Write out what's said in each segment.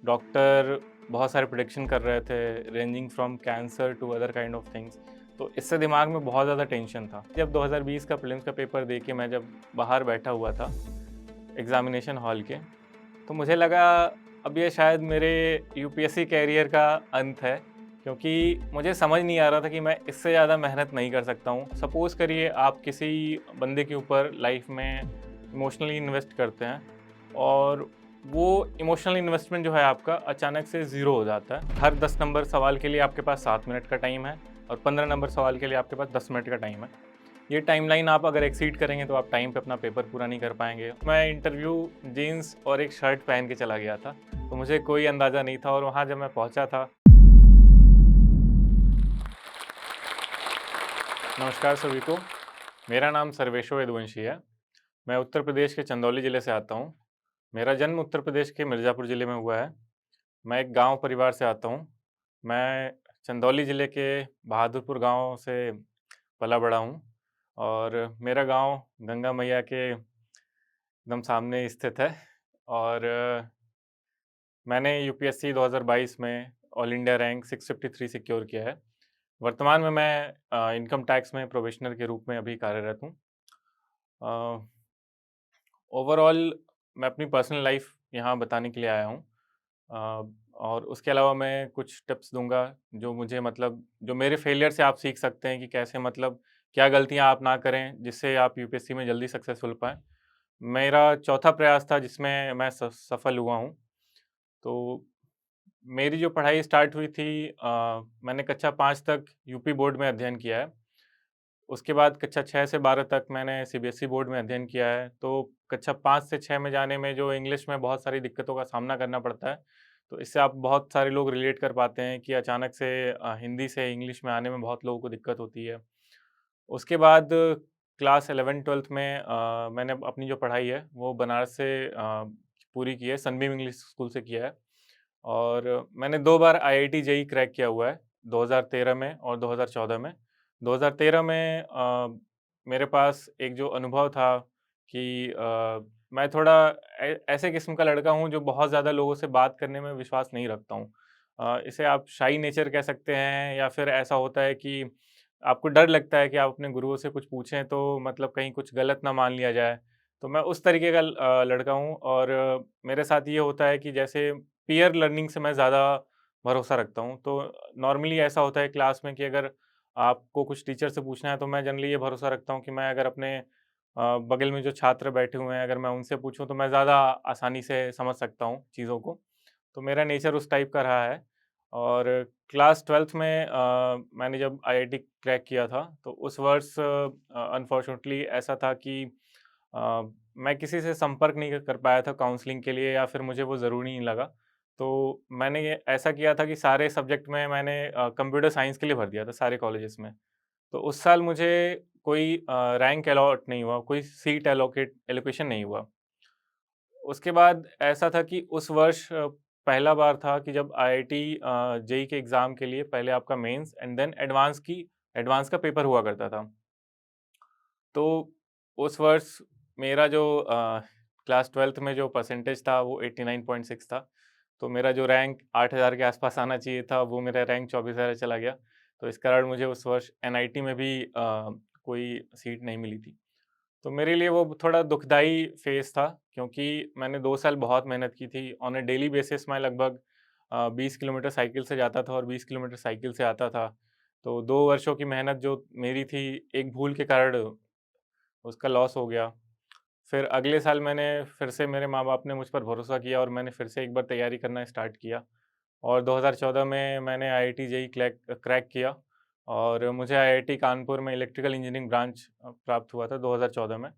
Doctor बहुत सारे prediction कर रहे थे, ranging from cancer to other kind of things. तो इससे दिमाग में बहुत ज़्यादा टेंशन था। जब 2020 का प्रीलिम्स का पेपर दे के मैं जब बाहर बैठा हुआ था एग्ज़ामिनेशन हॉल के, तो मुझे लगा अब ये शायद मेरे यूपीएससी कैरियर का अंत है, क्योंकि मुझे समझ नहीं आ रहा था कि मैं इससे ज़्यादा मेहनत नहीं कर सकता हूँ। सपोज़ करिए आप किसी बंदे के ऊपर लाइफ़ में इमोशनली इन्वेस्ट करते हैं और वो इमोशनल इन्वेस्टमेंट जो है आपका अचानक से ज़ीरो हो जाता है। हर 10 नंबर सवाल के लिए आपके पास 7 मिनट का टाइम है और 15 नंबर सवाल के लिए आपके पास 10 मिनट का टाइम है। ये टाइमलाइन आप अगर एक्सीड करेंगे तो आप टाइम पे अपना पेपर पूरा नहीं कर पाएँगे। मैं इंटरव्यू जीन्स और एक शर्ट पहन के चला गया था, तो मुझे कोई अंदाज़ा नहीं था और वहाँ जब मैं पहुँचा था। नमस्कार सभी को, मेरा नाम सर्वेश्वर यदुवंशी है। मैं उत्तर प्रदेश के चंदौली ज़िले से आता हूँ। मेरा जन्म उत्तर प्रदेश के मिर्ज़ापुर ज़िले में हुआ है। मैं एक गाँव परिवार से आता हूँ। मैं चंदौली ज़िले के बहादुरपुर गाँव से पला-बड़ा हूँ और मेरा गाँव गंगा मैया के एकदम सामने स्थित है और मैंने यूपीएससी 2022 में ऑल इंडिया रैंक 653 सिक्योर किया है। वर्तमान में मैं इनकम टैक्स में प्रोबेशनर के रूप में अभी कार्यरत हूँ। अ, ओवरऑल मैं अपनी पर्सनल लाइफ़ यहाँ बताने के लिए आया हूँ। और उसके अलावा मैं कुछ टिप्स दूँगा जो मुझे मतलब जो मेरे फेलियर से आप सीख सकते हैं कि कैसे मतलब क्या गलतियाँ आप ना करें जिससे आप यूपीएससी में जल्दी सक्सेस हो पाएँ। मेरा चौथा प्रयास था जिसमें मैं सफल हुआ हूँ। तो मेरी जो पढ़ाई स्टार्ट हुई थी मैंने कक्षा 5 तक यूपी बोर्ड में अध्ययन किया है। उसके बाद कक्षा 6 से 12 तक मैंने सीबीएसई बोर्ड में अध्ययन किया है। तो कक्षा 5 से 6 में जाने में जो इंग्लिश में बहुत सारी दिक्कतों का सामना करना पड़ता है, तो इससे आप बहुत सारे लोग रिलेट कर पाते हैं कि अचानक से हिंदी से इंग्लिश में आने में बहुत लोगों को दिक्कत होती है। उसके बाद क्लास 11-12th में मैंने अपनी जो पढ़ाई है वो बनारस से पूरी की है, सनबीम इंग्लिश स्कूल से किया है और मैंने 2 बार आईआईटी जेईई क्रैक किया हुआ है, 2013 में और 2014 में। 2013 में मेरे पास एक जो अनुभव था कि मैं थोड़ा ऐसे किस्म का लड़का हूँ जो बहुत ज़्यादा लोगों से बात करने में विश्वास नहीं रखता हूँ। इसे आप शाई नेचर कह सकते हैं या फिर ऐसा होता है कि आपको डर लगता है कि आप अपने गुरुओं से कुछ पूछें तो मतलब कहीं कुछ गलत ना मान लिया जाए। तो मैं उस तरीके का लड़का हूँ और मेरे साथ ये होता है कि जैसे पीयर लर्निंग से मैं ज़्यादा भरोसा रखता हूँ। तो नॉर्मली ऐसा होता है क्लास में कि अगर आपको कुछ टीचर से पूछना है तो मैं जनरली ये भरोसा रखता हूँ कि मैं अगर अपने बगल में जो छात्र बैठे हुए हैं अगर मैं उनसे पूछूँ तो मैं ज़्यादा आसानी से समझ सकता हूँ चीज़ों को। तो मेरा नेचर उस टाइप का रहा है और क्लास 12th में मैंने जब आईआईटी क्रैक किया था तो उस वर्ष अनफॉर्चुनेटली ऐसा था कि अ, मैं किसी से संपर्क नहीं कर पाया था काउंसलिंग के लिए या फिर मुझे वो ज़रूरी नहीं लगा। तो मैंने ये ऐसा किया था कि सारे सब्जेक्ट में मैंने कंप्यूटर साइंस के लिए भर दिया था सारे कॉलेजेस में। तो उस साल मुझे कोई रैंक अलॉट नहीं हुआ, कोई सीट एलोकेशन नहीं हुआ। उसके बाद ऐसा था कि उस वर्ष पहला बार था कि जब आईआईटी जेईई के एग्ज़ाम के लिए पहले आपका मेंस एंड देन एडवांस का पेपर हुआ करता था। तो उस वर्ष मेरा जो क्लास 12th में जो परसेंटेज था वो 89.6 था। तो मेरा जो रैंक 8000 के आस-पास आना चाहिए था वो मेरा रैंक 24,000 चला गया। तो इस कारण मुझे उस वर्ष एनआईटी में भी कोई सीट नहीं मिली थी। तो मेरे लिए वो थोड़ा दुखदाई फ़ेज़ था क्योंकि मैंने 2 साल बहुत मेहनत की थी। ऑन अ डेली बेसिस मैं लगभग 20 किलोमीटर साइकिल से जाता था और 20 किलोमीटर साइकिल से आता था। तो 2 वर्षों की मेहनत जो मेरी थी, एक भूल के कारण उसका लॉस हो गया। फिर अगले साल मैंने फिर से मेरे माँ-बाप ने मुझ पर भरोसा किया और मैंने फिर से एक बार तैयारी करना स्टार्ट किया और 2014 में मैंने आईआईटी जेईई क्रैक किया और मुझे आईआईटी कानपुर में इलेक्ट्रिकल इंजीनियरिंग ब्रांच प्राप्त हुआ था 2014 में।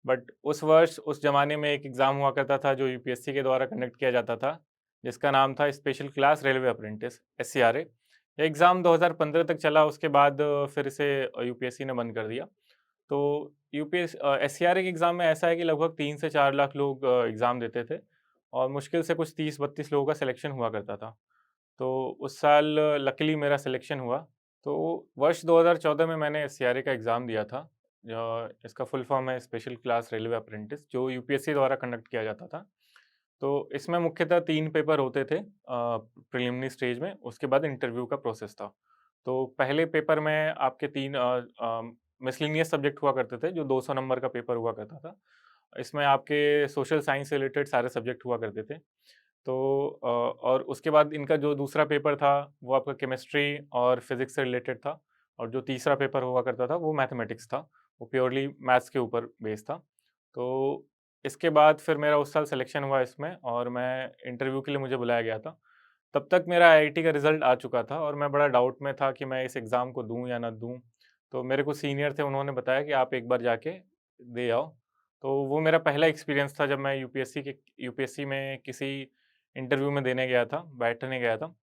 बट उस वर्ष उस ज़माने में एक एग्ज़ाम हुआ करता था जो यूपीएससी के द्वारा कंडक्ट किया जाता था, जिसका नाम था स्पेशल क्लास रेलवे अप्रेंटिस एससीआरए। ये एग्ज़ाम 2015 तक चला उसके बाद फिर इसे यूपीएससी ने बंद कर दिया। तो एससीआरए के एग्ज़ाम में ऐसा है कि लगभग 3 से 4 लाख लोग एग्ज़ाम देते थे और मुश्किल से कुछ 30-32 लोगों का सिलेक्शन हुआ करता था। तो उस साल लकीली मेरा सिलेक्शन हुआ। तो वर्ष 2014 में मैंने एससीआरए का एग्ज़ाम दिया था। इसका फुल फॉर्म है स्पेशल क्लास रेलवे अप्रेंटिस जो यूपीएससी द्वारा कंडक्ट किया जाता था। तो इसमें मुख्यतः 3 पेपर होते थे प्रिलिमिनरी स्टेज में, उसके बाद इंटरव्यू का प्रोसेस था। तो पहले पेपर में आपके 3 मिसलेनियस सब्जेक्ट हुआ करते थे, जो 200 नंबर का पेपर हुआ करता था। इसमें आपके सोशल साइंस से रिलेटेड सारे सब्जेक्ट हुआ करते थे। तो और उसके बाद इनका जो दूसरा पेपर था, वो आपका केमिस्ट्री और फिज़िक्स से रिलेटेड था और जो तीसरा पेपर हुआ करता था, वो मैथमेटिक्स था। वो प्योरली मैथ्स के ऊपर बेस्ड था। तो इसके बाद फिर मेरा उस साल सिलेक्शन हुआ इसमें और मैं इंटरव्यू के लिए मुझे बुलाया गया था। तब तक मेरा आईआईटी का रिज़ल्ट आ चुका था और मैं बड़ा डाउट में था कि मैं इस एग्ज़ाम को दूँ या ना दूँ। तो मेरे कुछ सीनियर थे, उन्होंने बताया कि आप एक बार जाके दे आओ। तो वो मेरा पहला एक्सपीरियंस था जब मैं यूपीएससी में किसी इंटरव्यू में देने गया था, बैठने गया था।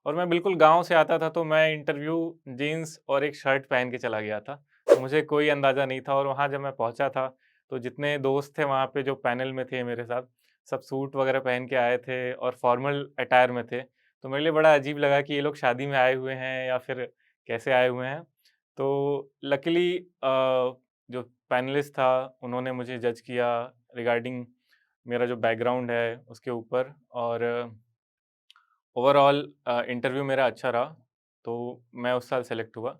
और मैं बिल्कुल गाँव से आता था, तो मैं इंटरव्यू जीन्स और एक शर्ट पहन के चला गया था। तो मुझे कोई अंदाज़ा नहीं था और वहाँ जब मैं पहुँचा था, तो जितने दोस्त थे वहाँ पे जो पैनल में थे मेरे साथ, सब सूट वगैरह पहन के आए थे और फॉर्मल अटायर में थे। तो मेरे लिए बड़ा अजीब लगा कि ये लोग शादी में आए हुए हैं या फिर कैसे आए हुए हैं। तो लकीली जो पैनलिस्ट था, उन्होंने मुझे जज किया रिगार्डिंग मेरा जो बैकग्राउंड है उसके ऊपर और ओवरऑल इंटरव्यू मेरा अच्छा रहा, तो मैं उस साल सेलेक्ट हुआ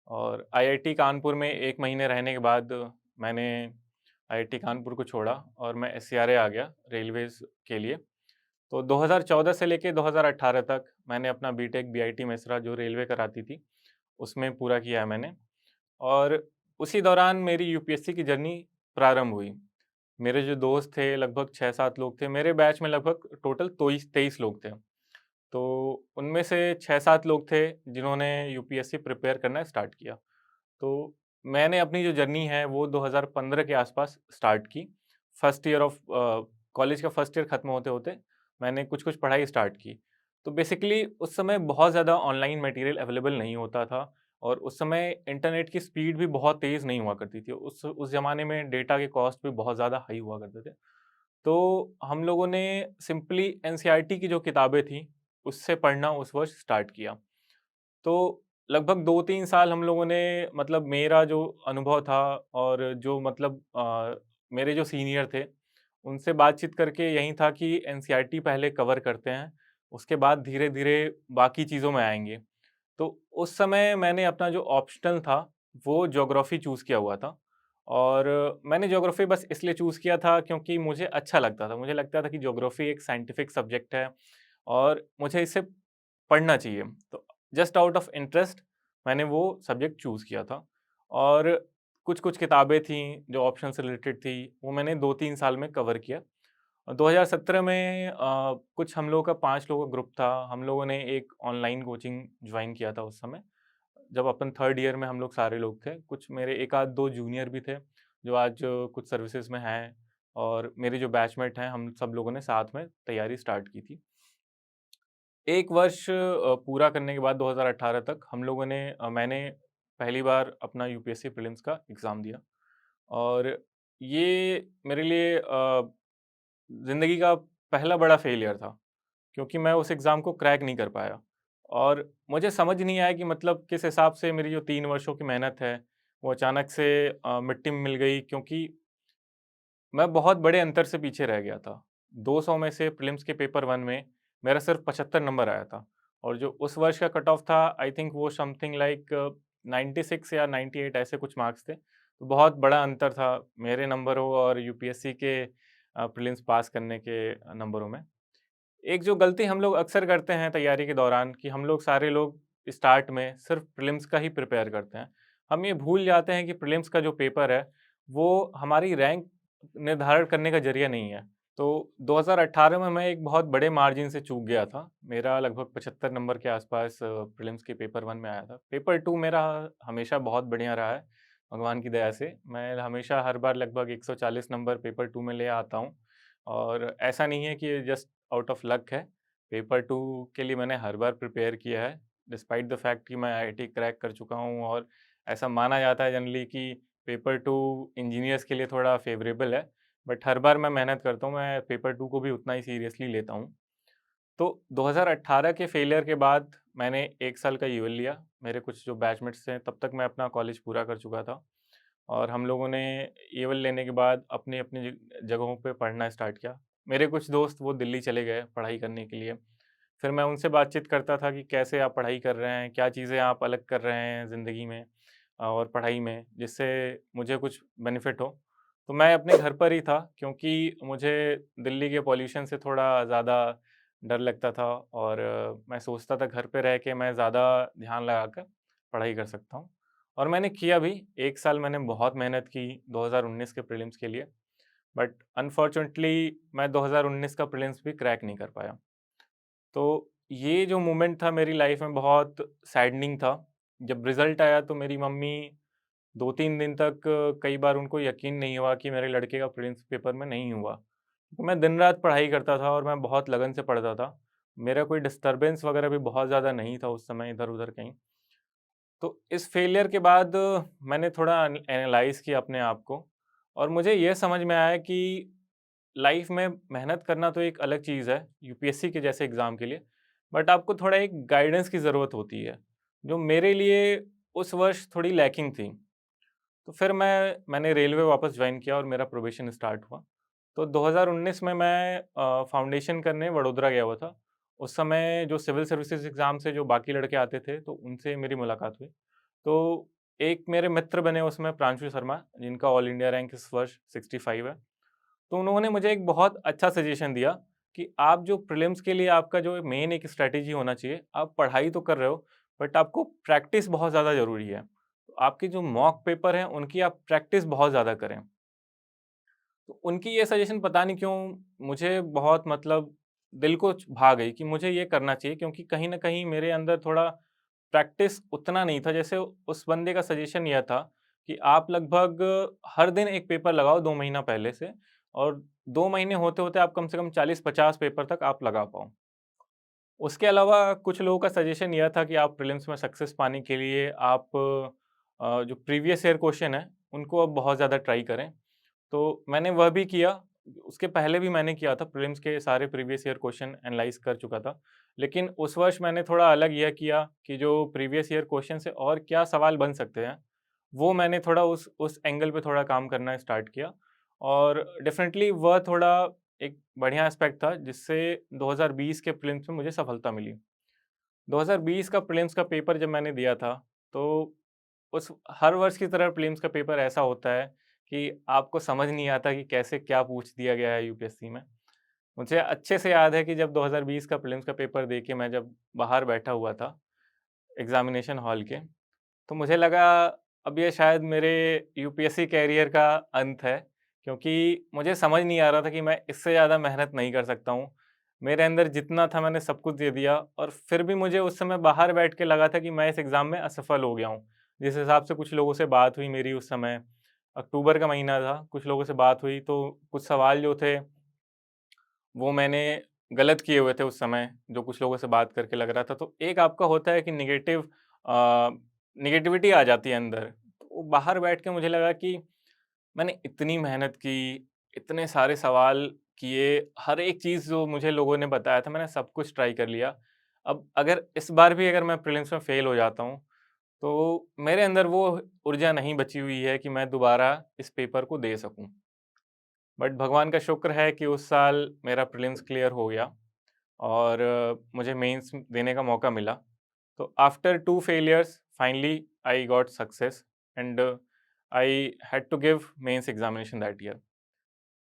और आईआईटी कानपुर में 1 महीने रहने के बाद मैंने आईआईटी कानपुर को छोड़ा और मैं एससीआरए आ गया रेलवेज़ के लिए। तो 2014 से लेके 2018 तक मैंने अपना बीटेक बीआईटी मेसरा जो रेलवे कराती थी, उसमें पूरा किया है मैंने और उसी दौरान मेरी यूपीएससी की जर्नी प्रारंभ हुई। मेरे जो दोस्त थे लगभग 6-7 लोग थे, मेरे बैच में लगभग टोटल 23 लोग थे। तो उनमें से 6-7 लोग थे जिन्होंने यूपीएससी प्रिपेयर करना स्टार्ट किया। तो मैंने अपनी जो जर्नी है वो 2015 के आसपास स्टार्ट की। फर्स्ट ईयर ऑफ कॉलेज का फर्स्ट ईयर खत्म होते-होते मैंने कुछ-कुछ पढ़ाई स्टार्ट की। तो बेसिकली उस समय बहुत ज़्यादा ऑनलाइन मटेरियल अवेलेबल नहीं होता था और उस समय इंटरनेट की स्पीड भी बहुत तेज़ नहीं हुआ करती थी। उस ज़माने में डेटा के कॉस्ट भी बहुत ज़्यादा हाई हुआ करते थे। तो हम लोगों ने सिंपली एनसीईआरटी की जो किताबें थी, उससे पढ़ना उस वर्ष स्टार्ट किया। तो लगभग 2-3 साल हम लोगों ने मतलब मेरा जो अनुभव था और जो मतलब मेरे जो सीनियर थे, उनसे बातचीत करके यही था कि एनसीईआरटी पहले कवर करते हैं, उसके बाद धीरे-धीरे बाकी चीज़ों में आएँगे। तो उस समय मैंने अपना जो ऑप्शनल था, वो ज्योग्राफ़ी चूज़ किया हुआ था और मैंने ज्योग्राफ़ी बस इसलिए चूज़ किया था क्योंकि मुझे अच्छा लगता था। मुझे लगता था कि ज्योग्राफ़ी एक साइंटिफ़िक सब्जेक्ट है और मुझे इसे पढ़ना चाहिए। तो जस्ट आउट ऑफ इंटरेस्ट मैंने वो सब्जेक्ट चूज़ किया था और कुछ-कुछ किताबें थीं जो ऑप्शन से रिलेटेड थी, वो मैंने 2-3 साल में कवर किया। 2017 में कुछ हम लोगों का 5 लोगों का ग्रुप था। हम लोगों ने एक ऑनलाइन कोचिंग जॉइन किया था उस समय। जब अपन 3rd ईयर में हम लोग सारे लोग थे। कुछ मेरे 1 आध 2 जूनियर भी थे, जो आज कुछ सर्विसेज़ में हैं और मेरे जो बैचमेट हैं, हम सब लोगों ने साथ में तैयारी स्टार्ट की थी। 1 वर्ष पूरा करने के बाद 2018 तक हम लोगों ने मैंने पहली बार अपना यूपीएससी प्रीलिम्स का एग्ज़ाम दिया और ये मेरे लिए ज़िंदगी का पहला बड़ा फेलियर था, क्योंकि मैं उस एग्ज़ाम को क्रैक नहीं कर पाया और मुझे समझ नहीं आया कि मतलब किस हिसाब से मेरी जो 3 वर्षों की मेहनत है, वो अचानक से मिट्टी में मिल गई क्योंकि मैं बहुत बड़े अंतर से पीछे रह गया था। 200 में से प्रीलिम्स के पेपर 1 में मेरा सिर्फ़ 75 नंबर आया था और जो उस वर्ष का कट ऑफ था आई थिंक वो समथिंग लाइक 96 या 98 ऐसे कुछ मार्क्स थे। तो बहुत बड़ा अंतर था मेरे नंबरों और यूपीएससी के प्रीलिम्स पास करने के नंबरों में। एक जो गलती हम लोग अक्सर करते हैं तैयारी के दौरान कि हम लोग सारे लोग स्टार्ट में सिर्फ प्रीलिम्स का ही प्रिपेयर करते हैं। हम ये भूल जाते हैं कि प्रीलिम्स का जो पेपर है, वो हमारी रैंक निर्धारण करने का ज़रिया नहीं है। तो 2018 में मैं एक बहुत बड़े मार्जिन से चूक गया था। मेरा लगभग 75 नंबर के आसपास प्रीलिम्स के पेपर 1 में आया था। पेपर 2 मेरा हमेशा बहुत बढ़िया रहा है, भगवान की दया से। मैं हमेशा हर बार लगभग 140 नंबर पेपर 2 में ले आता हूँ और ऐसा नहीं है कि जस्ट आउट ऑफ लक है। पेपर 2 के लिए मैंने हर बार प्रिपेयर किया है, डिस्पाइट द फैक्ट कि मैं आईआईटी क्रैक कर चुका हूँ और ऐसा माना जाता है जनरली कि पेपर 2 इंजीनियर्स के लिए थोड़ा फ़ेवरेबल है, बट हर बार मैं मेहनत करता हूँ, मैं पेपर 2 को भी उतना ही सीरियसली लेता हूँ। तो 2018 के फेलियर के बाद मैंने 1 साल का ईएलएल लिया। मेरे कुछ जो बैचमेट्स थे, तब तक मैं अपना कॉलेज पूरा कर चुका था और हम लोगों ने ईएलएल लेने के बाद अपनी-अपनी जगहों पे पढ़ना स्टार्ट किया। मेरे कुछ दोस्त वो दिल्ली चले गए पढ़ाई करने के लिए। फिर मैं उनसे बातचीत करता था कि कैसे आप पढ़ाई कर रहे हैं? क्या चीज़ें आप अलग कर रहे हैं ज़िंदगी में और पढ़ाई में, जिससे मुझे कुछ बेनिफिट हो। तो मैं अपने घर पर ही था क्योंकि मुझे दिल्ली के पॉल्यूशन से थोड़ा ज़्यादा डर लगता था और मैं सोचता था घर पे रह के मैं ज़्यादा ध्यान लगाकर पढ़ाई कर सकता हूँ। और मैंने किया भी, 1 साल मैंने बहुत मेहनत की 2019 के प्रीलिम्स के लिए, बट अनफॉर्च्यूनेटली मैं 2019 का प्रीलिम्स भी क्रैक नहीं कर पाया। तो ये जो मोमेंट था मेरी लाइफ में बहुत सैडनिंग था। जब रिज़ल्ट आया तो मेरी मम्मी 2-3 दिन तक कई बार उनको यकीन नहीं हुआ कि मेरे लड़के का प्रीलिम्स पेपर में नहीं हुआ। तो मैं दिन-रात पढ़ाई करता था और मैं बहुत लगन से पढ़ता था। मेरा कोई डिस्टर्बेंस वगैरह भी बहुत ज़्यादा नहीं था उस समय इधर-उधर कहीं। तो इस फेलियर के बाद मैंने थोड़ा एनालाइज़ किया अपने आप को और मुझे ये समझ में आया कि लाइफ में मेहनत करना तो एक अलग चीज़ है, यूपीएससी के जैसे एग्ज़ाम के लिए, बट आपको थोड़ा एक गाइडेंस की ज़रूरत होती है, जो मेरे लिए उस वर्ष थोड़ी लैकिंग थी। तो फिर मैंने रेलवे वापस जॉइन किया और मेरा प्रोबेशन स्टार्ट हुआ। तो 2019 में मैं फाउंडेशन करने वडोदरा गया हुआ था। उस समय जो सिविल सर्विसेज़ एग्ज़ाम से जो बाकी लड़के आते थे, तो उनसे मेरी मुलाकात हुई। तो एक मेरे मित्र बने उसमें प्रांशु शर्मा, जिनका ऑल इंडिया रैंक इस वर्ष 65 है। तो उन्होंने मुझे एक बहुत अच्छा सजेशन दिया कि आप जो प्रीलिम्स के लिए आपका जो मेन एक स्ट्रैटेजी होना चाहिए, आप पढ़ाई तो कर रहे हो, बट आपको प्रैक्टिस बहुत ज़्यादा ज़रूरी है। तो आपके जो मॉक पेपर हैं, उनकी आप प्रैक्टिस बहुत ज़्यादा करें। तो उनकी ये सजेशन पता नहीं क्यों मुझे बहुत मतलब दिल को भा गई कि मुझे ये करना चाहिए, क्योंकि कहीं न कहीं मेरे अंदर थोड़ा प्रैक्टिस उतना नहीं था। जैसे उस बंदे का सजेशन यह था कि आप लगभग हर दिन 1 पेपर लगाओ 2 महीना पहले से, और 2 महीने होते-होते आप कम से कम 40-50 पेपर तक आप लगा पाओ। उसके अलावा कुछ लोगों का सजेशन यह था कि आप प्रीलिम्स में सक्सेस पाने के लिए आप जो प्रीवियस ईयर क्वेश्चन है, उनको अब बहुत ज़्यादा ट्राई करें। तो मैंने वह भी किया। उसके पहले भी मैंने किया था, प्रीलिम्स के सारे प्रीवियस ईयर क्वेश्चन एनालाइज़ कर चुका था। लेकिन उस वर्ष मैंने थोड़ा अलग यह किया कि जो प्रीवियस ईयर क्वेश्चन से और क्या सवाल बन सकते हैं, वो मैंने थोड़ा उस एंगल पे थोड़ा काम करना स्टार्ट किया। और डेफ़िनेटली वह थोड़ा एक बढ़िया एस्पेक्ट था, जिससे 2020 के प्रीलिम्स में मुझे सफलता मिली। 2020 का प्रीलिम्स का पेपर जब मैंने दिया था, तो उस हर वर्ष की तरह प्रीलिम्स का पेपर ऐसा होता है कि आपको समझ नहीं आता कि कैसे क्या पूछ दिया गया है यूपीएससी में। मुझे अच्छे से याद है कि जब 2020 का प्रीलिम्स का पेपर दे के मैं जब बाहर बैठा हुआ था एग्ज़ामिनेशन हॉल के, तो मुझे लगा अब ये शायद मेरे यूपीएससी करियर का अंत है, क्योंकि मुझे समझ नहीं आ रहा था कि मैं इससे ज़्यादा मेहनत नहीं कर सकता हूँ। मेरे अंदर जितना था मैंने सब कुछ दे दिया, और फिर भी मुझे उस समय बाहर बैठ के लगा था कि मैं इस एग्ज़ाम में असफल हो गया हूँ। जिस हिसाब से कुछ लोगों से बात हुई मेरी उस समय, अक्टूबर का महीना था, कुछ लोगों से बात हुई तो कुछ सवाल जो थे वो मैंने गलत किए हुए थे उस समय, जो कुछ लोगों से बात करके लग रहा था। तो एक आपका होता है कि नेगेटिविटी आ जाती है अंदर। तो बाहर बैठ के मुझे लगा कि मैंने इतनी मेहनत की, इतने सारे सवाल किए, हर एक चीज़ जो मुझे लोगों ने बताया था मैंने सब कुछ ट्राई कर लिया। अब अगर इस बार भी अगर मैं प्रीलिम्स में फ़ेल हो जाता हूँ, तो मेरे अंदर वो ऊर्जा नहीं बची हुई है कि मैं दोबारा इस पेपर को दे सकूँ। बट भगवान का शुक्र है कि उस साल मेरा प्रीलिम्स क्लियर हो गया और मुझे मेंस देने का मौका मिला। तो after 2 failures finally I got success and I had to give mains examination that year.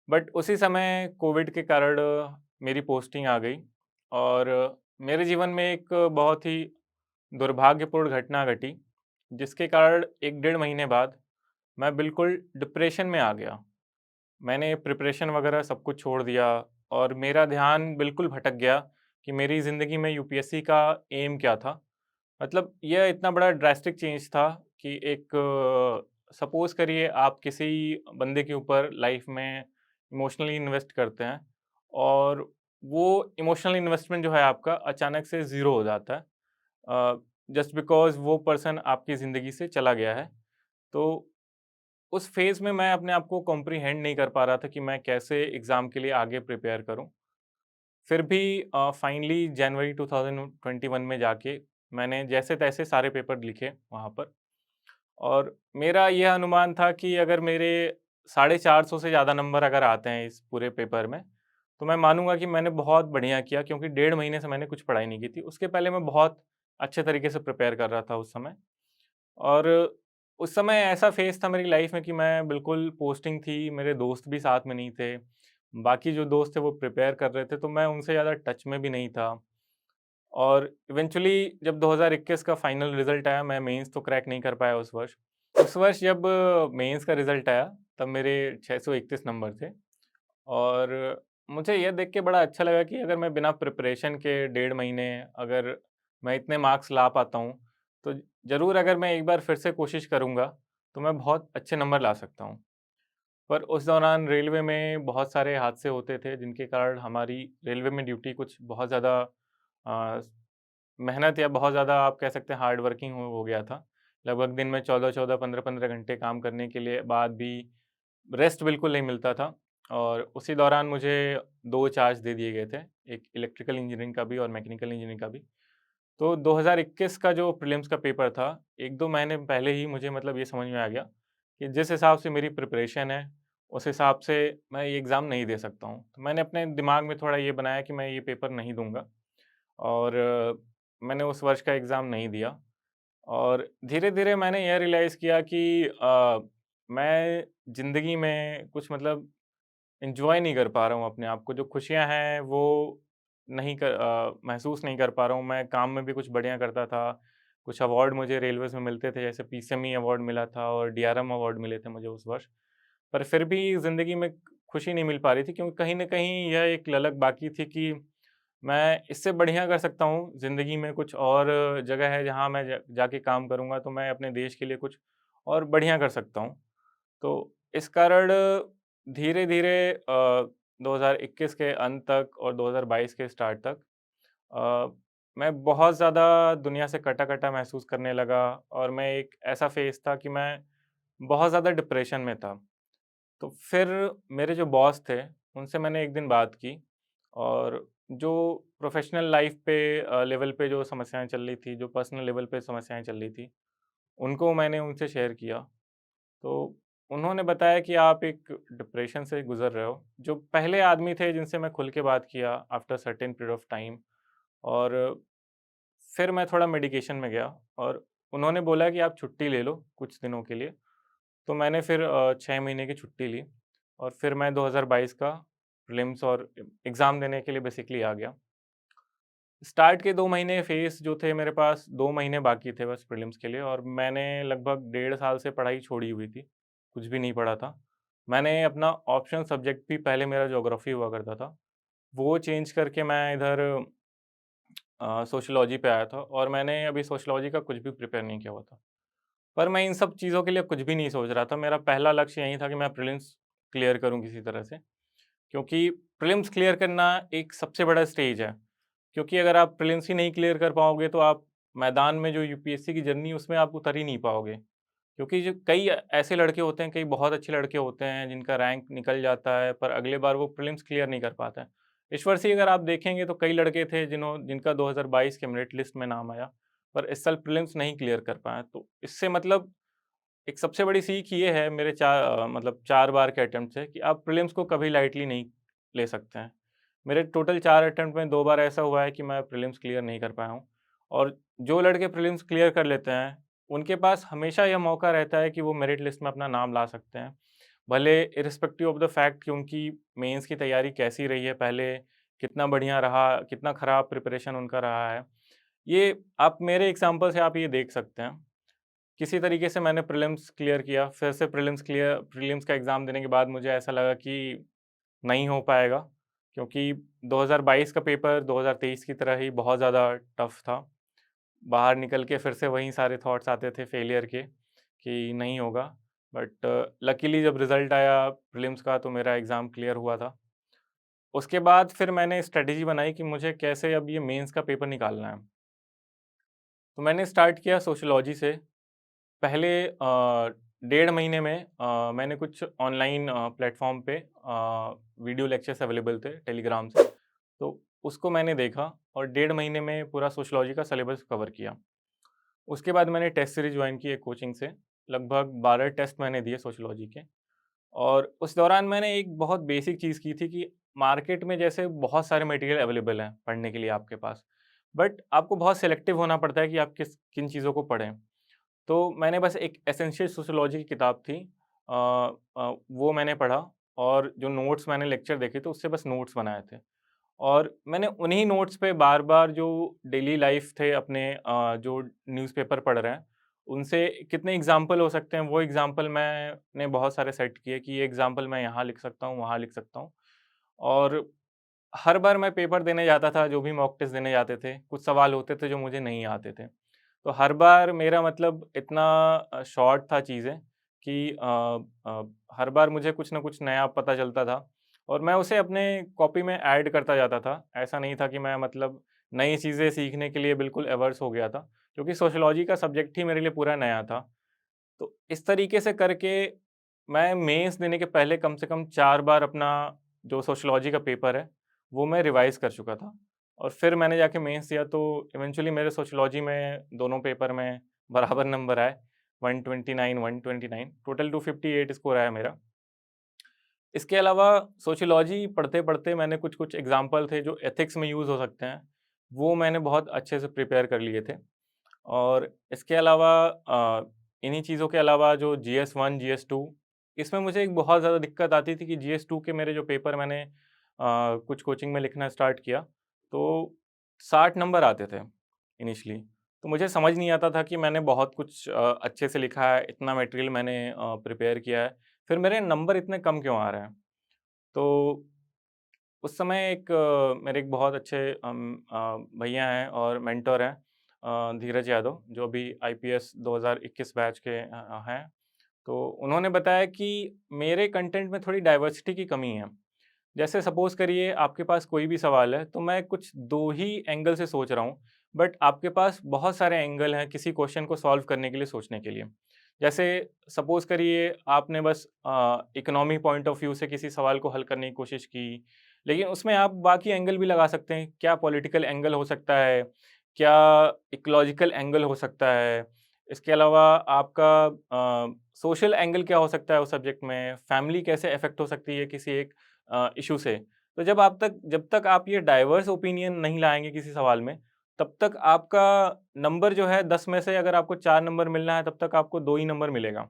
But उसी समय कोविड के कारण मेरी पोस्टिंग आ गई और मेरे जीवन में एक बहुत ही दुर्भाग्यपूर्ण घटना घटी, जिसके कारण 1 डेढ़ महीने बाद मैं बिल्कुल डिप्रेशन में आ गया। मैंने प्रिपरेशन वगैरह सब कुछ छोड़ दिया और मेरा ध्यान बिल्कुल भटक गया कि मेरी ज़िंदगी में यूपीएससी का एम क्या था। मतलब यह इतना बड़ा ड्रास्टिक चेंज था कि एक सपोज़ करिए आप किसी बंदे के ऊपर लाइफ़ में इमोशनली इन्वेस्ट करते हैं और वो इमोशनल इन्वेस्टमेंट जो है आपका अचानक से ज़ीरो हो जाता है, जस्ट बिकॉज़ वो पर्सन आपकी ज़िंदगी से चला गया है। तो उस फ़ेज़ में मैं अपने आप को कॉम्प्रिहेंड नहीं कर पा रहा था कि मैं कैसे एग्ज़ाम के लिए आगे प्रिपेयर करूँ। फिर भी फाइनली जनवरी 2021 में जाके मैंने जैसे-तैसे सारे पेपर लिखे वहाँ पर, और मेरा यह अनुमान था कि अगर मेरे 450 से ज़्यादा नंबर अगर आते हैं इस पूरे पेपर में, तो मैं मानूँगा कि मैंने बहुत बढ़िया किया, क्योंकि डेढ़ महीने से मैंने कुछ पढ़ाई नहीं की थी। उसके पहले मैं बहुत अच्छे तरीके से प्रिपेयर कर रहा था उस समय। और उस समय ऐसा फ़ेज़ था मेरी लाइफ़ में कि मैं बिल्कुल पोस्टिंग थी, मेरे दोस्त भी साथ में नहीं थे। बाकी जो दोस्त थे वो प्रिपेयर कर रहे थे, तो मैं उनसे ज़्यादा टच में भी नहीं था। और इवेंचुअली जब 2021 का फाइनल रिज़ल्ट आया, मैं मेंस तो क्रैक नहीं कर पाया उस वर्ष। उस वर्ष जब मेंस का रिज़ल्ट आया, तब मेरे 631 नंबर थे। और मुझे ये देख के बड़ा अच्छा लगा कि अगर मैं बिना प्रिपरेशन के डेढ़ महीने अगर मैं इतने मार्क्स ला पाता हूँ, तो ज़रूर अगर मैं एक बार फिर से कोशिश करूँगा, तो मैं बहुत अच्छे नंबर ला सकता हूँ। पर उस दौरान रेलवे में बहुत सारे हादसे होते थे, जिनके कारण हमारी रेलवे में ड्यूटी कुछ बहुत ज़्यादा अ, मेहनत या बहुत ज़्यादा आप कह सकते हैं हार्ड वर्किंग हो गया था। लगभग दिन में 14-14, 15-15 घंटे काम करने के लिए बाद भी रेस्ट बिल्कुल नहीं मिलता था। और उसी दौरान मुझे 2 चार्ज दे दिए गए थे, एक इलेक्ट्रिकल इंजीनियरिंग का भी और मैकेनिकल इंजीनियरिंग का भी। तो 2021 का जो प्रीलिम्स का पेपर था, 1-2 महीने पहले ही मुझे मतलब ये समझ में आ गया कि जिस हिसाब से मेरी प्रिपरेशन है, उस हिसाब से मैं ये एग्ज़ाम नहीं दे सकता हूँ। तो मैंने अपने दिमाग में थोड़ा ये बनाया कि मैं ये पेपर नहीं दूँगा। और मैंने उस वर्ष का एग्ज़ाम नहीं दिया। और धीरे-धीरे मैंने यह रियलाइज़ किया कि मैं ज़िंदगी में कुछ मतलब एन्जॉय नहीं कर पा रहा हूँ अपने आप को, जो खुशियाँ हैं वो महसूस नहीं कर पा रहा हूँ। मैं काम में भी कुछ बढ़िया करता था, कुछ अवार्ड मुझे रेलवेज़ में मिलते थे, जैसे पीएसएमई अवार्ड मिला था और डीआरएम अवार्ड मिले थे मुझे उस वर्ष। पर फिर भी ज़िंदगी में खुशी नहीं मिल पा रही थी, क्योंकि कहीं न कहीं यह एक ललक बाकी थी कि मैं इससे बढ़िया कर सकता हूँ। ज़िंदगी में कुछ और जगह है जहाँ मैं जाके काम करूँगा, तो मैं अपने देश के लिए कुछ और बढ़िया कर सकता हूँ। तो इस कारण धीरे-धीरे 2021 के अंत तक और 2022 के स्टार्ट तक अ, मैं बहुत ज़्यादा दुनिया से कटा-कटा महसूस करने लगा। और मैं एक ऐसा फ़ेज़ था कि मैं बहुत ज़्यादा डिप्रेशन में था। तो फिर मेरे जो बॉस थे, उनसे मैंने एक दिन बात की। और जो प्रोफ़ेशनल लाइफ़ पे लेवल पे जो समस्याएँ चल रही थी, जो पर्सनल लेवल पे समस्याएँ चल रही थी, उनको मैंने उनसे शेयर किया। तो उन्होंने बताया कि आप एक डिप्रेशन से गुज़र रहे हो। जो पहले आदमी थे जिनसे मैं खुल के बात किया after certain period of time. और फिर मैं थोड़ा मेडिकेशन में गया और उन्होंने बोला कि आप छुट्टी ले लो कुछ दिनों के लिए। तो मैंने फिर 6 महीने की छुट्टी ली और फिर मैं 2022 का प्रीलिम्स और एग्ज़ाम देने के लिए बेसिकली आ गया। स्टार्ट के 2 महीने फ़ेज़ जो थे मेरे पास, 2 महीने बाकी थे बस प्रीलिम्स के लिए, और मैंने लगभग डेढ़ साल से पढ़ाई छोड़ी हुई थी, कुछ भी नहीं पढ़ा था। मैंने अपना ऑप्शनल सब्जेक्ट भी, पहले मेरा ज्योग्राफ़ी हुआ करता था, वो चेंज करके मैं इधर सोशियोलॉजी पे आया था, और मैंने अभी सोशियोलॉजी का कुछ भी प्रिपेयर नहीं किया हुआ था। पर मैं इन सब चीज़ों के लिए कुछ भी नहीं सोच रहा था, मेरा पहला लक्ष्य यही था कि मैं प्रीलिम्स क्लियर करूँ किसी तरह से। क्योंकि प्रीलिम्स क्लियर करना एक सबसे बड़ा स्टेज है। क्योंकि अगर आप प्रीलिम्स ही नहीं क्लियर कर पाओगे, तो आप मैदान में जो यूपीएससी की जर्नी है उसमें आप उतर ही नहीं पाओगे। क्योंकि जो कई ऐसे लड़के होते हैं, कई बहुत अच्छे लड़के होते हैं जिनका रैंक निकल जाता है, पर अगले बार वो प्रीलिम्स क्लियर नहीं कर पाते हैं। इस वर्ष ही अगर आप देखेंगे तो कई लड़के थे जिनका 2022 के मेरिट लिस्ट में नाम आया, पर इस साल प्रीलिम्स नहीं क्लियर कर पाए। तो इससे मतलब एक सबसे बड़ी सीख ये है मेरे मतलब 4 बार के अटेम्प्ट से, कि आप प्रीलिम्स को कभी लाइटली नहीं ले सकते हैं। मेरे टोटल 4 अटेम्प्ट में 2 बार ऐसा हुआ है कि मैं प्रीलिम्स क्लियर नहीं कर पाया हूँ। और जो लड़के प्रीलिम्स क्लियर कर लेते हैं, उनके पास हमेशा यह मौका रहता है कि वो मेरिट लिस्ट में अपना नाम ला सकते हैं। भले इर्रेस्पेक्टिव ऑफ द फैक्ट कि उनकी मेंस की तैयारी कैसी रही है पहले, कितना बढ़िया रहा, कितना खराब प्रिपरेशन उनका रहा है। ये आप मेरे एग्ज़ाम्पल से आप ये देख सकते हैं। किसी तरीके से मैंने प्रीलिम्स क्लियर किया, फिर से प्रीलिम्स का एग्ज़ाम देने के बाद मुझे ऐसा लगा कि नहीं हो पाएगा, क्योंकि 2022 का पेपर 2023 की तरह ही बहुत ज़्यादा टफ़ था। बाहर निकल के फिर से वही सारे थॉट्स आते थे फेलियर के, कि नहीं होगा। बट लकीली जब रिज़ल्ट आया प्रीलिम्स का, तो मेरा एग्ज़ाम क्लियर हुआ था। उसके बाद फिर मैंने स्ट्रैटेजी बनाई कि मुझे कैसे अब ये मेंस का पेपर निकालना है। तो मैंने स्टार्ट किया सोशियोलॉजी से। पहले डेढ़ महीने में मैंने कुछ ऑनलाइन प्लेटफ़ॉर्म पे वीडियो लेक्चर्स अवेलेबल थे टेलीग्राम से, तो उसको मैंने देखा और डेढ़ महीने में पूरा सोशियोलॉजी का सिलेबस कवर किया। उसके बाद मैंने टेस्ट सीरीज़ जॉइन की एक कोचिंग से, लगभग 12 टेस्ट मैंने दिए सोशियोलॉजी के। और उस दौरान मैंने एक बहुत बेसिक चीज़ की थी कि मार्केट में जैसे बहुत सारे मटेरियल अवेलेबल हैं पढ़ने के लिए आपके पास, बट आपको बहुत सेलेक्टिव होना पड़ता है कि आप किन चीज़ों को पढ़ें। तो मैंने बस एक एसेंशियल सोशियोलॉजी की किताब थी, वो मैंने पढ़ा, और जो नोट्स मैंने लेक्चर देखे थे उससे बस नोट्स बनाए थे। और मैंने उन्हीं नोट्स पे बार-बार जो डेली लाइफ़ थे अपने, जो न्यूज़पेपर पढ़ रहे हैं, उनसे कितने एग्ज़ाम्पल हो सकते हैं, वो एग्ज़ाम्पल मैंने बहुत सारे सेट किए कि ये एग्ज़ाम्पल मैं यहाँ लिख सकता हूँ, वहाँ लिख सकता हूँ। और हर बार मैं पेपर देने जाता था, जो भी मॉक टेस्ट देने जाते थे, कुछ सवाल होते थे जो मुझे नहीं आते थे। तो हर बार मेरा मतलब इतना शॉर्ट था चीज़ें कि हर बार मुझे कुछ न कुछ नया पता चलता था, और मैं उसे अपने कॉपी में ऐड करता जाता था। ऐसा नहीं था कि मैं मतलब नई चीज़ें सीखने के लिए बिल्कुल अवर्स हो गया था, क्योंकि सोशियोलॉजी का सब्जेक्ट ही मेरे लिए पूरा नया था। तो इस तरीके से करके मैं मेंस देने के पहले कम से कम 4 बार अपना जो सोशियोलॉजी का पेपर है, वो मैं रिवाइज़ कर चुका था। और फिर मैंने जाके मेंस दिया, तो इवेंचुअली मेरे सोशियोलॉजी में दोनों पेपर में बराबर नंबर आए, 129, 129, टोटल 258 स्कोर आया मेरा। इसके अलावा सोशियोलॉजी पढ़ते-पढ़ते मैंने कुछ-कुछ एग्ज़ाम्पल थे जो एथिक्स में यूज़ हो सकते हैं, वो मैंने बहुत अच्छे से प्रिपेयर कर लिए थे। और इसके अलावा इन्हीं चीज़ों के अलावा जो जीएस 1, जीएस 2, इसमें मुझे एक बहुत ज़्यादा दिक्कत आती थी कि जीएस 2 के मेरे जो पेपर मैंने कुछ कोचिंग में लिखना स्टार्ट किया, तो 60 नंबर आते थे इनिशियली। तो मुझे समझ नहीं आता था कि मैंने बहुत कुछ अच्छे से लिखा है, इतना मटेरियल मैंने प्रिपेयर किया है, फिर मेरे नंबर इतने कम क्यों आ रहे हैं? तो उस समय मेरे एक बहुत अच्छे भैया हैं और मेंटर हैं, धीरज यादव, जो अभी आईपीएस 2021 बैच के हैं। तो उन्होंने बताया कि मेरे कंटेंट में थोड़ी डाइवर्सिटी की कमी है। जैसे सपोज़ करिए आपके पास कोई भी सवाल है, तो मैं कुछ 2 ही एंगल से सोच रहा हूँ, बट आपके पास बहुत सारे एंगल हैं किसी क्वेश्चन को सॉल्व करने के लिए सोचने के लिए। जैसे सपोज़ करिए आपने बस इकोनॉमी पॉइंट ऑफ व्यू से किसी सवाल को हल करने की कोशिश की, लेकिन उसमें आप बाकी एंगल भी लगा सकते हैं। क्या पॉलिटिकल एंगल हो सकता है? क्या इकोलॉजिकल एंगल हो सकता है? इसके अलावा आपका सोशल एंगल क्या हो सकता है उस सब्जेक्ट में? फैमिली कैसे अफ़ेक्ट हो सकती है किसी एक इश्यू से? तो जब तक आप ये डाइवर्स ओपिनियन नहीं लाएँगे किसी सवाल में, तब तक आपका नंबर जो है 10 में से अगर आपको 4 नंबर मिलना है, तब तक आपको 2 ही नंबर मिलेगा।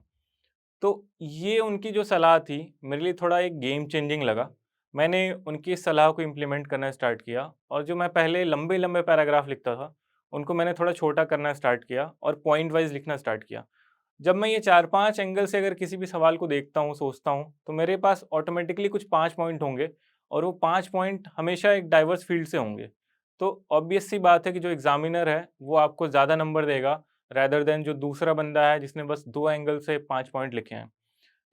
तो ये उनकी जो सलाह थी, मेरे लिए थोड़ा एक गेम चेंजिंग लगा। मैंने उनकी इस सलाह को इम्प्लीमेंट करना स्टार्ट किया, और जो मैं पहले लंबे-लंबे पैराग्राफ लिखता था, उनको मैंने थोड़ा छोटा करना स्टार्ट किया और पॉइंट वाइज़ लिखना स्टार्ट किया। जब मैं ये 4-5 एंगल से अगर किसी भी सवाल को देखता हूँ, सोचता हूँ, तो मेरे पास ऑटोमैटिकली कुछ 5 पॉइंट होंगे, और वो 5 पॉइंट हमेशा एक डाइवर्स फ़ील्ड से होंगे। तो ऑब्वियस सी बात है कि जो एग्ज़ामिनर है, वो आपको ज़्यादा नंबर देगा, रेदर देन जो दूसरा बंदा है जिसने बस 2 एंगल से 5 पॉइंट लिखे हैं।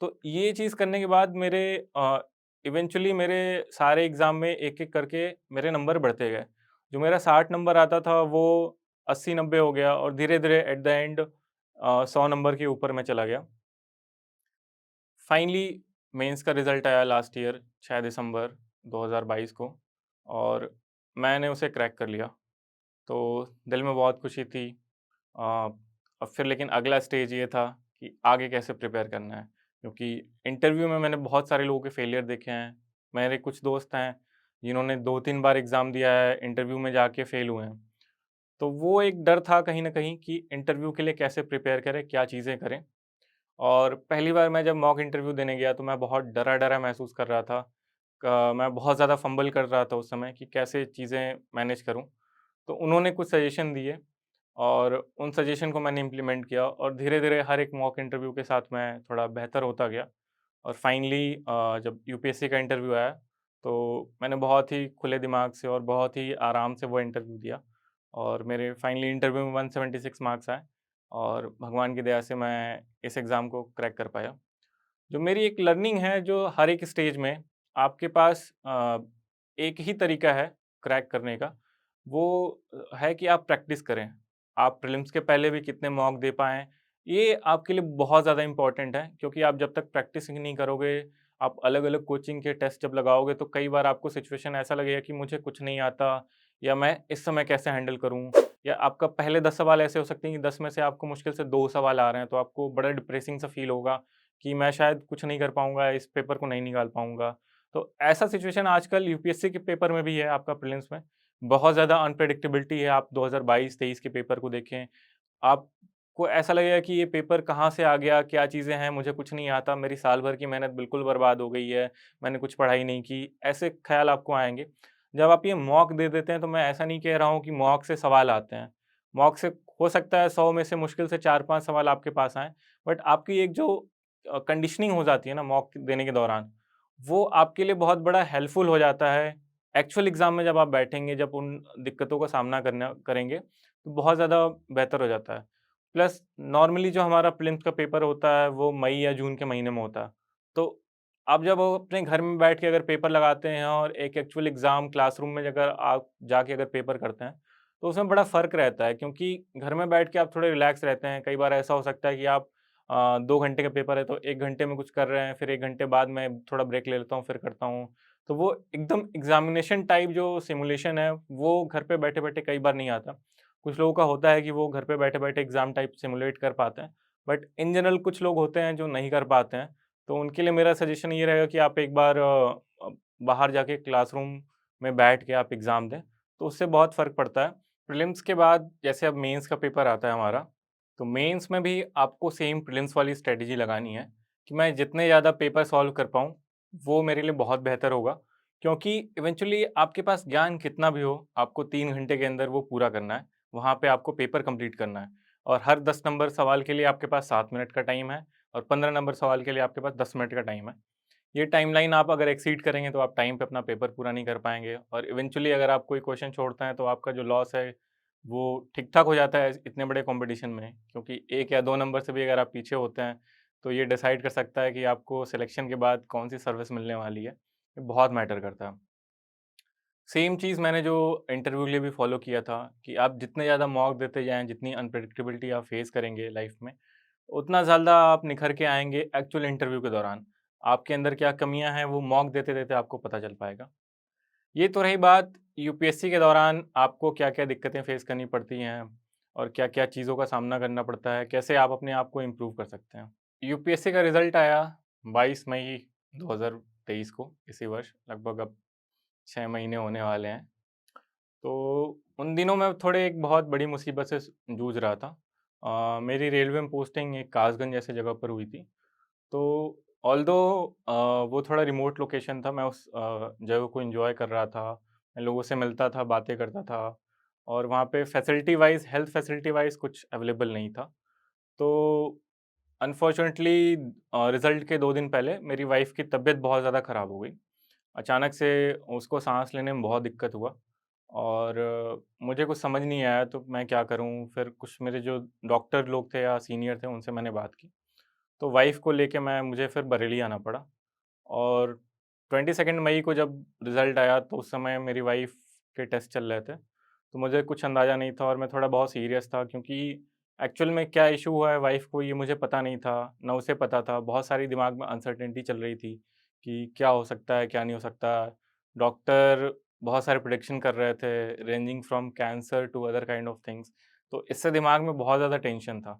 तो ये चीज़ करने के बाद इवेंचुअली मेरे सारे एग्ज़ाम में एक-एक करके मेरे नंबर बढ़ते गए। जो मेरा 60 नंबर आता था, वो 80-90 हो गया, और धीरे-धीरे एट द एंड 100 नंबर के ऊपर मैं चला गया। फाइनली मेंस का रिज़ल्ट आया लास्ट ईयर 6 दिसंबर 2022 को, और मैंने उसे क्रैक कर लिया। तो दिल में बहुत खुशी थी। अ, अब फिर लेकिन अगला स्टेज ये था कि आगे कैसे प्रिपेयर करना है, क्योंकि इंटरव्यू में मैंने बहुत सारे लोगों के फेलियर देखे हैं। मेरे कुछ दोस्त हैं जिन्होंने 2-3 बार एग्ज़ाम दिया है, इंटरव्यू में जाके फेल हुए हैं। तो वो एक डर था कहीं न कहीं कि इंटरव्यू के लिए कैसे प्रिपेयर करें, क्या चीज़ें करें। और पहली बार मैं जब मॉक इंटरव्यू देने गया, तो मैं बहुत डरा-डरा महसूस कर रहा था। मैं बहुत ज़्यादा फंबल कर रहा था उस समय कि कैसे चीज़ें मैनेज करूँ। तो उन्होंने कुछ सजेशन दिए, और उन सजेशन को मैंने इम्प्लीमेंट किया, और धीरे-धीरे हर एक मॉक इंटरव्यू के साथ मैं थोड़ा बेहतर होता गया। और फाइनली जब यूपीएससी का इंटरव्यू आया, तो मैंने बहुत ही खुले दिमाग से और बहुत ही आराम से वो इंटरव्यू दिया, और मेरे फाइनली इंटरव्यू में 176 मार्क्स आए, और भगवान की दया से मैं इस एग्ज़ाम को क्रैक कर पाया। जो मेरी एक लर्निंग है, जो हर एक स्टेज में आपके पास एक ही तरीका है क्रैक करने का, वो है कि आप प्रैक्टिस करें। आप प्रीलिम्स के पहले भी कितने मॉक दे पाएँ, ये आपके लिए बहुत ज़्यादा इम्पोर्टेंट है, क्योंकि आप जब तक प्रैक्टिस ही नहीं करोगे, आप अलग-अलग कोचिंग के टेस्ट जब लगाओगे, तो कई बार आपको सिचुएशन ऐसा लगेगा कि मुझे कुछ नहीं आता, या मैं इस समय कैसे हैंडल करूँ? या आपका पहले 10 सवाल ऐसे हो सकते हैं कि 10 में से आपको मुश्किल से 2 सवाल आ रहे हैं, तो आपको बड़ा डिप्रेसिंग सा फ़ील होगा कि मैं शायद कुछ नहीं कर पाऊँगा, इस पेपर को नहीं निकाल पाऊँगा। तो ऐसा सिचुएशन आजकल यूपीएससी के पेपर में भी है, आपका प्रीलिम्स में। बहुत ज़्यादा अनप्रेडिक्टेबिलिटी है, आप 2022-23 के पेपर को देखें, आपको ऐसा लगेगा कि ये पेपर कहाँ से आ गया, क्या चीज़ें हैं, मुझे कुछ नहीं आता, मेरी साल भर की मेहनत बिल्कुल बर्बाद हो गई है, मैंने कुछ पढ़ाई नहीं की, ऐसे ख़्याल आपको आएँगे। जब आप ये मॉक दे देते हैं, तो मैं ऐसा नहीं कह रहा हूँ कि मॉक से सवाल आते हैं। मॉक से हो सकता है 100 में से मुश्किल से 4-5 सवाल आपके पास आएँ, बट आपकी एक जो कंडीशनिंग हो जाती है ना मॉक देने के दौरान, वो आपके लिए बहुत बड़ा हेल्पफुल हो जाता है। एक्चुअल एग्ज़ाम में जब आप बैठेंगे, जब उन दिक्कतों का सामना करना करेंगे, तो बहुत ज़्यादा बेहतर हो जाता है। प्लस नॉर्मली जो हमारा प्रीलिम्स का पेपर होता है, वो मई या जून के महीने में होता है। तो आप जब अपने घर में बैठ के अगर पेपर लगाते हैं और एक एक्चुअल एग्ज़ाम क्लासरूम में अगर आप जाके अगर पेपर करते हैं, तो उसमें बड़ा फ़र्क रहता है, क्योंकि घर में बैठ के आप थोड़े रिलैक्स रहते हैं। कई बार ऐसा हो सकता है कि आप 2 घंटे का पेपर है, तो 1 घंटे में कुछ कर रहे हैं, फिर 1 घंटे बाद मैं थोड़ा ब्रेक ले लेता हूँ, फिर करता हूँ। तो वो एकदम एग्ज़ामिनेशन टाइप जो सिमुलेशन है, वो घर पे बैठे-बैठे कई बार नहीं आता। कुछ लोगों का होता है कि वो घर पे बैठे-बैठे एग्ज़ाम टाइप सिमुलेट कर पाते हैं, बट इन जनरल कुछ लोग होते हैं जो नहीं कर पाते हैं। तो उनके लिए मेरा सजेशन ये रहेगा कि आप एक बार बाहर जाके क्लासरूम में बैठ के आप एग्ज़ाम दें, तो उससे बहुत फ़र्क पड़ता है। प्रीलिम्स के बाद जैसे अब मेंस का पेपर आता है हमारा, तो मेंस में भी आपको सेम प्रीलिम्स वाली स्ट्रैटेजी लगानी है कि मैं जितने ज़्यादा पेपर सॉल्व कर पाऊँ, वो मेरे लिए बहुत बेहतर होगा। क्योंकि इवेंचुअली आपके पास ज्ञान कितना भी हो, आपको 3 घंटे के अंदर वो पूरा करना है। वहाँ पे आपको पेपर कंप्लीट करना है और हर 10 नंबर सवाल के लिए आपके पास 7 मिनट का टाइम है और 15 नंबर सवाल के लिए आपके पास 10 मिनट का टाइम है। ये टाइमलाइन आप अगर एक्सीड करेंगे तो आप टाइम पे अपना पेपर पूरा नहीं कर पाएँगे और इवेंचुअली अगर आप कोई क्वेश्चन छोड़ते हैं तो आपका जो लॉस है, वो ठीक-ठाक हो जाता है इतने बड़े कॉम्पिटिशन में। क्योंकि 1 या 2 नंबर से भी अगर आप पीछे होते हैं, तो ये डिसाइड कर सकता है कि आपको सिलेक्शन के बाद कौन-सी सर्विस मिलने वाली है। ये बहुत मैटर करता है। सेम चीज़ मैंने जो इंटरव्यू के लिए भी फ़ॉलो किया था कि आप जितने ज़्यादा मॉक देते जाएँ, जितनी अनप्रेडिक्टेबिलिटी आप फेस करेंगे लाइफ़ में, उतना ज़्यादा आप निखर के आएँगे एक्चुअल इंटरव्यू के दौरान। आपके अंदर क्या कमियाँ हैं, वो मॉक देते-देते आपको पता चल पाएगा। ये तो रही बात यूपीएससी के दौरान आपको क्या-क्या दिक्कतें फेस करनी पड़ती हैं और क्या-क्या चीज़ों का सामना करना पड़ता है, कैसे आप अपने आप को इम्प्रूव कर सकते हैं। यूपीएससी का रिज़ल्ट आया 22 मई 2023 को, इसी वर्ष, लगभग अब 6 महीने होने वाले हैं। तो उन दिनों मैं थोड़े एक बहुत बड़ी मुसीबत से जूझ रहा था। मेरी रेलवे में पोस्टिंग एक कासगंज जैसी जगह पर हुई थी। तो ऑल्दो वो थोड़ा रिमोट लोकेशन था, मैं उस जगह को एन्जॉय कर रहा था। मैं लोगों से मिलता था, बातें करता था और वहाँ पे facility wise, health facility wise कुछ अवेलेबल नहीं था। तो अनफॉर्च्यूनेटली रिज़ल्ट के 2 दिन पहले मेरी वाइफ़ की तबीयत बहुत ज़्यादा ख़राब हो गई। अचानक से उसको साँस लेने में बहुत दिक्कत हुआ और मुझे कुछ समझ नहीं आया तो मैं क्या करूँ? फिर कुछ मेरे जो डॉक्टर लोग थे या सीनियर थे उनसे मैंने बात की। तो वाइफ़ को लेके मुझे फिर बरेली आना पड़ा और 22 मई को जब रिज़ल्ट आया तो उस समय मेरी वाइफ़ के टेस्ट चल रहे थे। तो मुझे कुछ अंदाज़ा नहीं था और मैं थोड़ा बहुत सीरियस था, क्योंकि एक्चुअल में क्या इश्यू हुआ है वाइफ़ को ये मुझे पता नहीं था, ना उसे पता था। बहुत सारी दिमाग में अनसर्टेनिटी चल रही थी कि क्या हो सकता है, क्या नहीं हो सकता। डॉक्टर बहुत सारे प्रेडिक्शन कर रहे थे, ranging from cancer to other kind of things. तो इससे दिमाग में बहुत ज़्यादा टेंशन था।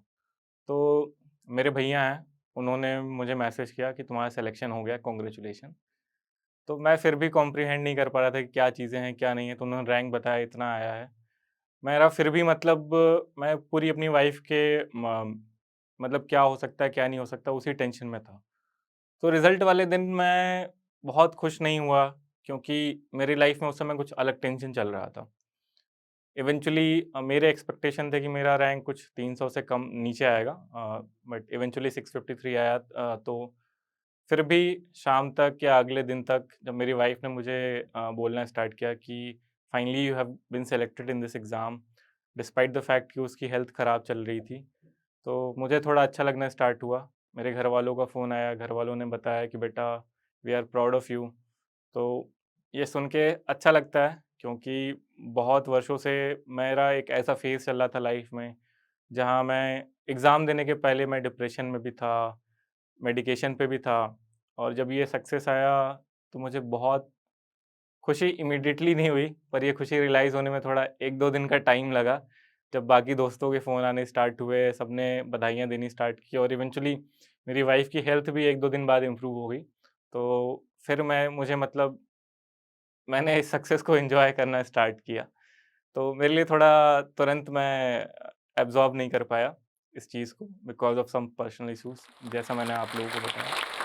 तो मेरे भैया हैं, उन्होंने मुझे मैसेज किया कि तुम्हारा सिलेक्शन हो गया, कांग्रेचुलेशन। तो मैं फिर भी कॉम्प्रिहेंड नहीं कर पा रहा था कि क्या चीज़ें हैं, क्या नहीं है, तो उन्होंने रैंक बताया इतना आया है। मेरा फिर भी मतलब मैं पूरी अपनी वाइफ़ के मतलब क्या हो सकता है, क्या नहीं हो सकता, उसी टेंशन में था। तो रिज़ल्ट वाले दिन मैं बहुत खुश नहीं हुआ, क्योंकि मेरी लाइफ़ में उस समय कुछ अलग टेंशन चल रहा था। इवेंचुअली मेरे एक्सपेक्टेशन थे कि मेरा रैंक कुछ 300 से कम नीचे आएगा, बट इवेंचुअली 653 आया। तो फिर भी शाम तक या अगले दिन तक जब मेरी वाइफ़ ने मुझे बोलना स्टार्ट किया कि finally you have been selected in this exam, despite the fact कि उसकी हेल्थ ख़राब चल रही थी। तो मुझे थोड़ा अच्छा लगना स्टार्ट हुआ। मेरे घरवालों का फ़ोन आया, घरवालों ने बताया कि बेटा we are proud of you. तो ये सुन के अच्छा लगता है, क्योंकि बहुत वर्षों से मेरा एक ऐसा फ़ेज़ चल रहा था लाइफ़ में, जहाँ मैं एग्ज़ाम देने के पहले मैं डिप्रेशन में भी था, मेडिकेशन पे भी था और जब ये सक्सेस आया, तो मुझे बहुत खुशी इमीडिएटली नहीं हुई, पर ये खुशी रियलाइज़ होने में थोड़ा 1-2 दिन का टाइम लगा। जब बाकी दोस्तों के फ़ोन आने स्टार्ट हुए, सबने बधाइयाँ देनी स्टार्ट की और इवेंचुअली मेरी वाइफ़ की हेल्थ भी 1-2 दिन बाद इम्प्रूव हो गई। तो फिर मैं मुझे मतलब मैंने इस सक्सेस को एन्जॉय करना स्टार्ट किया। तो मेरे लिए थोड़ा तुरंत मैं एब्ज़ॉर्ब नहीं कर पाया इस चीज़ को because of some personal issues जैसा मैंने आप लोगों को बताया।